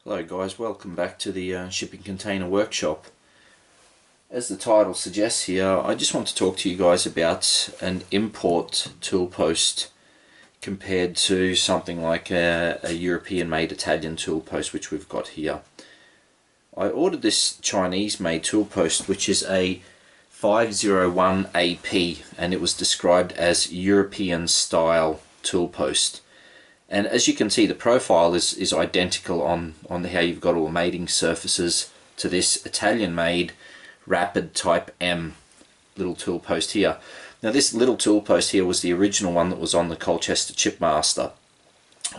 Hello guys, welcome back to the shipping container workshop. As the title suggests here, I just want to talk to you guys about an import tool post compared to something like a European made Italian tool post which we've got here. I ordered this Chinese made tool post which is a 501 AP and it was described as European style tool post. And as you can see, the profile is identical on how you've got all the mating surfaces to this Italian made Rapid Type M little tool post here. Now this little tool post here was the original one that was on the Colchester Chipmaster.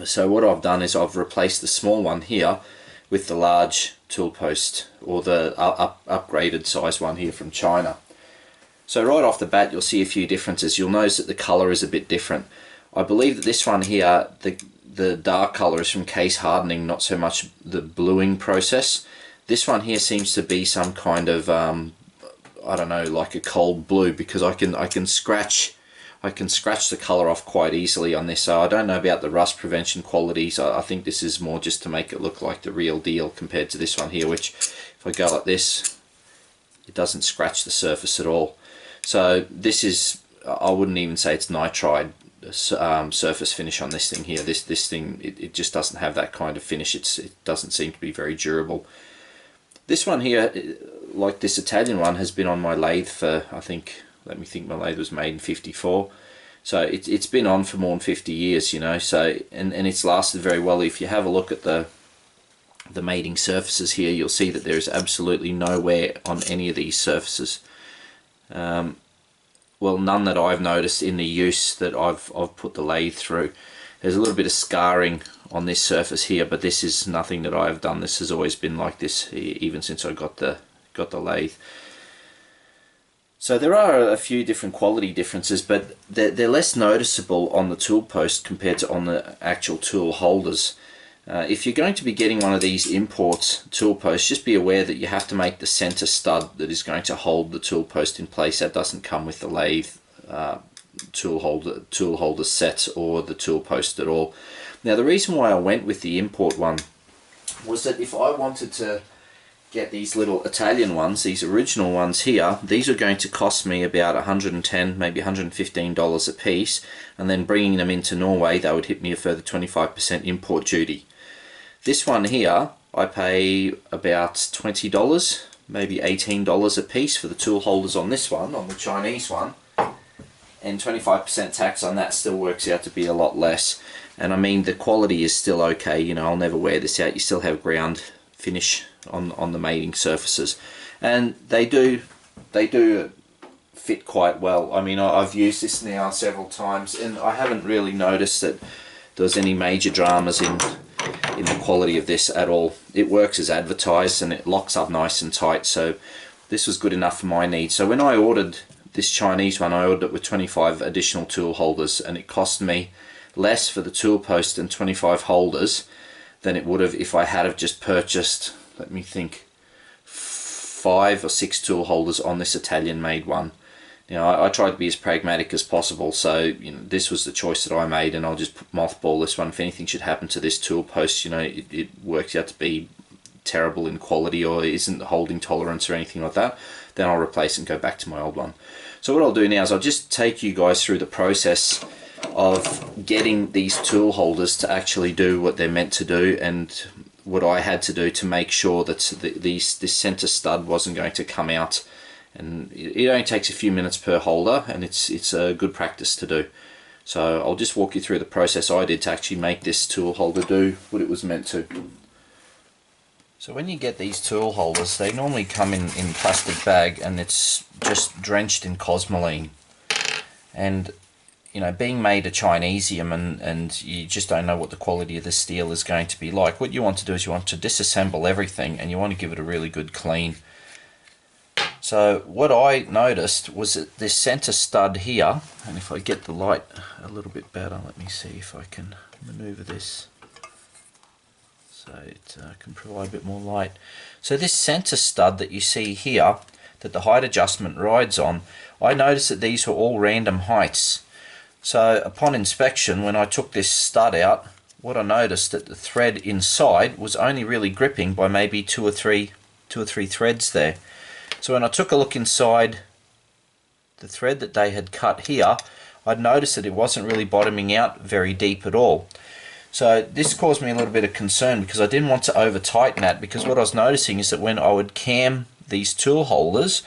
So what I've done is I've replaced the small one here with the large tool post, or the upgraded size one here from China. So right off the bat you'll see a few differences. You'll notice that the colour is a bit different. I believe that this one here, the dark colour is from case hardening, not so much the bluing process. This one here seems to be some kind of I don't know, like a cold blue, because I can scratch the colour off quite easily on this. So I don't know about the rust prevention qualities. I think this is more just to make it look like the real deal compared to this one here, which if I go like this, it doesn't scratch the surface at all. So this is, I wouldn't even say it's nitride surface finish on this thing here. This thing, it just doesn't have that kind of finish. It doesn't seem to be very durable. This one here, like this Italian one, has been on my lathe for, I think, let me think, my lathe was made in '54, so it's been on for more than 50 years, you know. So and it's lasted very well. If you have a look at the mating surfaces here, you'll see that there is absolutely no wear on any of these surfaces. Well, none that I've noticed in the use that I've put the lathe through. There's a little bit of scarring on this surface here, but this is nothing that I've done. This has always been like this, even since I got the lathe. So there are a few different quality differences, but they're less noticeable on the tool post compared to on the actual tool holders. If you're going to be getting one of these import tool posts, just be aware that you have to make the center stud that is going to hold the tool post in place. That doesn't come with the lathe tool holder set or the tool post at all. Now the reason why I went with the import one was that if I wanted to get these little Italian ones, these original ones here, these are going to cost me about $110, maybe $115 a piece, and then bringing them into Norway, that would hit me a further 25% import duty. This one here, I pay about $20, maybe $18 a piece for the tool holders on this one, on the Chinese one, and 25% tax on that still works out to be a lot less. And I mean, the quality is still okay, you know, I'll never wear this out. You still have ground finish on the mating surfaces, and they do fit quite well. I mean, I've used this now several times and I haven't really noticed that there was any major dramas in the quality of this at all. It works as advertised and it locks up nice and tight, so this was good enough for my needs. So when I ordered this Chinese one, I ordered it with 25 additional tool holders, and it cost me less for the tool post and 25 holders than it would have if I had have just purchased, let me think, 5 or 6 tool holders on this Italian made one. Now I tried to be as pragmatic as possible, so you know, this was the choice that I made, and I'll just mothball this one. If anything should happen to this tool post, you know, it works out to be terrible in quality or isn't holding tolerance or anything like that, then I'll replace and go back to my old one. So what I'll do now is I'll just take you guys through the process of getting these tool holders to actually do what they're meant to do, and what I had to do to make sure that this center stud wasn't going to come out. And it only takes a few minutes per holder, and it's a good practice to do. So I'll just walk you through the process I did to actually make this tool holder do what it was meant to. So when you get these tool holders, they normally come in plastic bag, and it's just drenched in cosmoline. And you know, being made of Chinesium, and you just don't know what the quality of the steel is going to be like, what you want to do is you want to disassemble everything and you want to give it a really good clean. So what I noticed was that this center stud here, and if I get the light a little bit better, let me see if I can maneuver this so it can provide a bit more light. So this center stud that you see here, that the height adjustment rides on, I noticed that these were all random heights. So upon inspection, when I took this stud out, what I noticed that the thread inside was only really gripping by maybe two or three threads there. So when I took a look inside the thread that they had cut here, I'd noticed that it wasn't really bottoming out very deep at all. So this caused me a little bit of concern because I didn't want to over tighten that, because what I was noticing is that when I would cam these tool holders,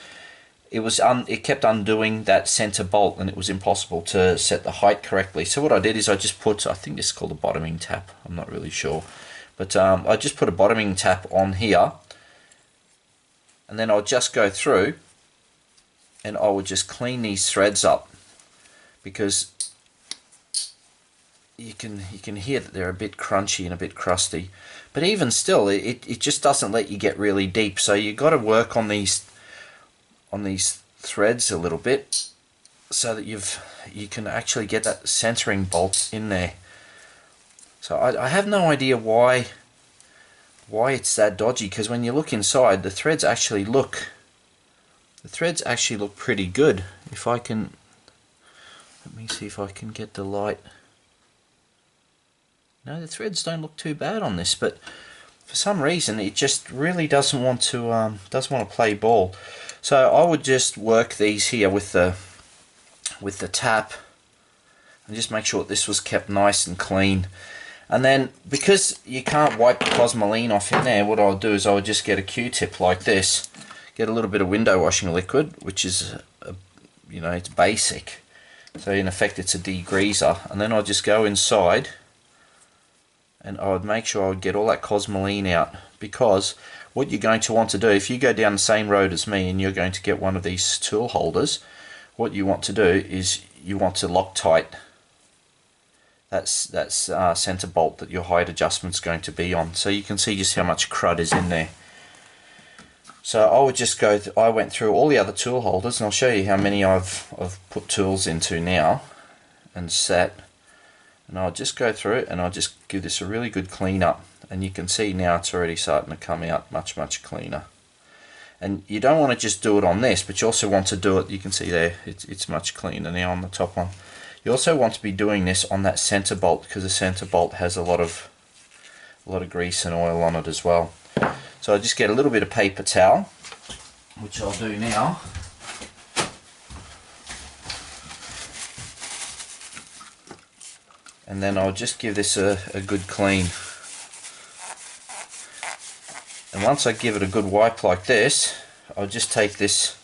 it kept undoing that center bolt and it was impossible to set the height correctly. So what I did is I just put, I think this is called a bottoming tap, I'm not really sure, but I just put a bottoming tap on here, and then I'll just go through and I would just clean these threads up, because you can hear that they're a bit crunchy and a bit crusty, but even still it just doesn't let you get really deep. So you got to work on these threads a little bit so that you can actually get that centering bolt in there. So I have no idea why it's that dodgy, because when you look inside, the threads actually look pretty good. If I can, let me see if I can get the light. No, the threads don't look too bad on this, but for some reason it just really doesn't want to play ball. So I would just work these here with the tap and just make sure that this was kept nice and clean. And then, because you can't wipe the cosmoline off in there, what I'll do is I would just get a Q-tip like this, get a little bit of window washing liquid, which is it's basic, so in effect it's a degreaser, and then I'll just go inside and I would make sure I would get all that cosmoline out, because what you're going to want to do, if you go down the same road as me and you're going to get one of these tool holders, what you want to do is you want to Loctite that center bolt that your height adjustment's going to be on, so you can see just how much crud is in there. So I would just I went through all the other tool holders, and I'll show you how many I've put tools into now and set. And I'll just go through it and I'll just give this a really good clean up, and you can see now it's already starting to come out much cleaner. And you don't want to just do it on this, but you also want to do it, you can see there it's much cleaner now on the top one. You also want to be doing this on that center bolt, because the center bolt has a lot of grease and oil on it as well. So I just get a little bit of paper towel, which I'll do now. And then I'll just give this a good clean. And once I give it a good wipe like this, I'll just take this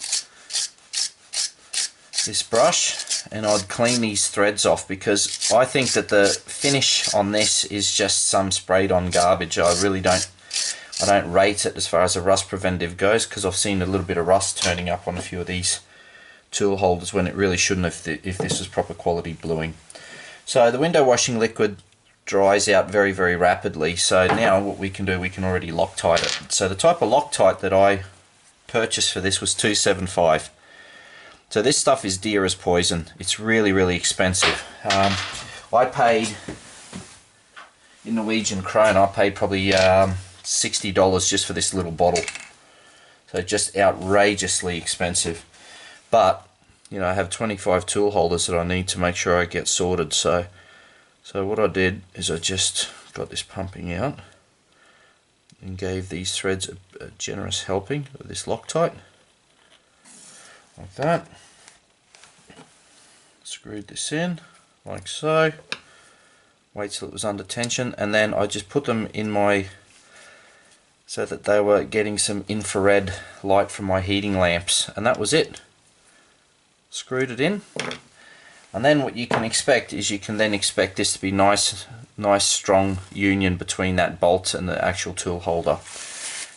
brush and I'd clean these threads off, because I think that the finish on this is just some sprayed on garbage. I don't rate it as far as a rust preventative goes, because I've seen a little bit of rust turning up on a few of these tool holders when it really shouldn't if this was proper quality bluing. So the window washing liquid dries out very rapidly, so now what we can do, we can already Loctite it. So the type of Loctite that I purchased for this was 275. So this stuff is dear as poison. It's really expensive. I paid, in Norwegian krone, I paid probably $60 just for this little bottle. So just outrageously expensive. But I have 25 tool holders that I need to make sure I get sorted. So what I did is I just got this pumping out and gave these threads a generous helping of this Loctite, like that. Screwed this in like so, wait till it was under tension, and then I just put them in so that they were getting some infrared light from my heating lamps, and that was it. Screwed it in, and then what you can expect is you can then expect this to be nice strong union between that bolt and the actual tool holder,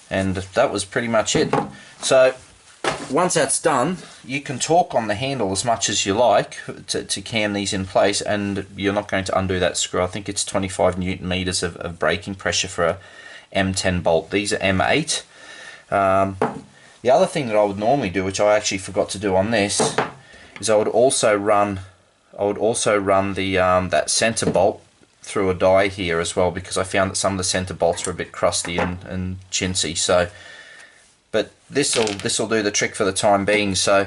and that was pretty much it. So once that's done, you can torque on the handle as much as you like to cam these in place, and you're not going to undo that screw. I think it's 25 Newton meters of braking pressure for a M10 bolt. These are M8. The other thing that I would normally do, which I actually forgot to do on this, is I would also run the that center bolt through a die here as well, because I found that some of the center bolts were a bit crusty and chintzy. So, but this'll do the trick for the time being. So,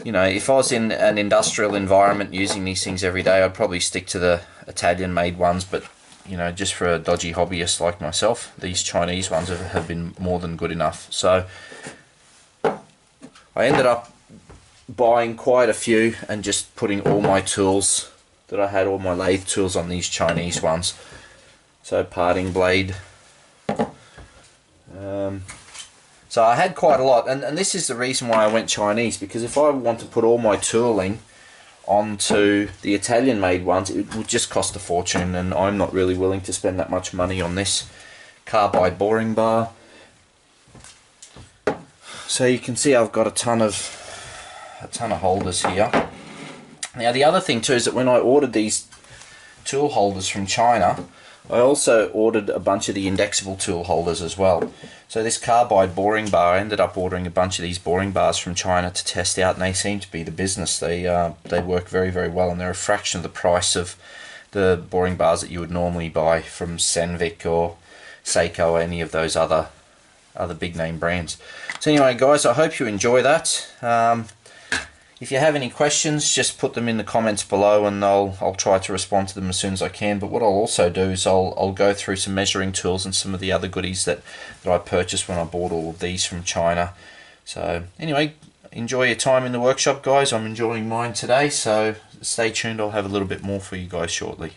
if I was in an industrial environment using these things every day, I'd probably stick to the Italian made ones, but you know, just for a dodgy hobbyist like myself, these Chinese ones have been more than good enough. So I ended up buying quite a few and just putting all my tools that I had, all my lathe tools, on these Chinese ones. So parting blade. So I had quite a lot, and this is the reason why I went Chinese, because if I want to put all my tooling onto the Italian made ones, it would just cost a fortune, and I'm not really willing to spend that much money on this carbide boring bar. So you can see I've got a ton of holders here. Now the other thing too is that when I ordered these tool holders from China, I also ordered a bunch of the indexable tool holders as well. So this carbide boring bar, I ended up ordering a bunch of these boring bars from China to test out, and they seem to be the business. They work very, very well, and they're a fraction of the price of the boring bars that you would normally buy from Senvic or Seiko or any of those other big name brands. So anyway guys, I hope you enjoy that. If you have any questions, just put them in the comments below, and I'll try to respond to them as soon as I can. But what I'll also do is I'll go through some measuring tools and some of the other goodies that I purchased when I bought all of these from China. So anyway, enjoy your time in the workshop guys. I'm enjoying mine today, so stay tuned. I'll have a little bit more for you guys shortly.